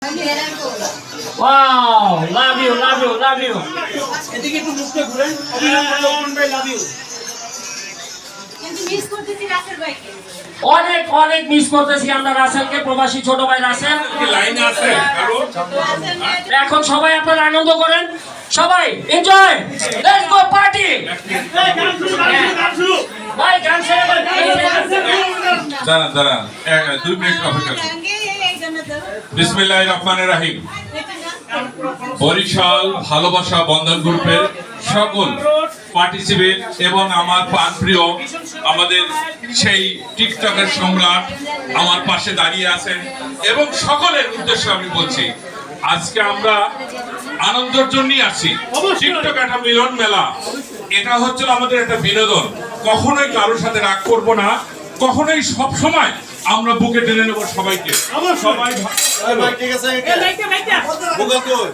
Wow, love you, love you, love you. এদিকে একটু মুখটা ঘুরেন অভিনন্দন ভাই লাভ ইউ কিন্তু মিস করতেছি রাসেল ভাইকে অনেক অনেক মিস করতেছি আমরা রাসেলকে, প্রবাসী ছোট ভাই রাসেল। লাইনে আছে হ্যালো এখন সবাই আপনারা আনন্দ করেন, সবাই এনজয়, লেটস গো পার্টি। গান শুরু ভাই গান ছেড়ে দেন। দাঁড়ান দাঁড়ান 2 মিনিট অপেক্ষা করুন। বিসমিল্লাহির রহমানির রহিম। বরিশাল ভালোবাসা বন্ধন গ্রুপের সকল পার্টিসিপেট এবং আমার প্রিয় আমাদের সেই টিকটকের সম্রাট আমার পাশে দাঁড়িয়ে আছেন এবং সকলের উদ্দেশ্যে আমি বলছি আজকে আমরা আনন্দের জন্যই আছি। টিকটক একটা মিলন মেলা, এটা হচ্ছে আমাদের একটা বিনোদন। কখনোই কারোর সাথে রাগ করব না, কখনোই সব সময় আমরা বুকে টেনে নেব সবাইকে। সবাই ঠিক আছে বুকা কই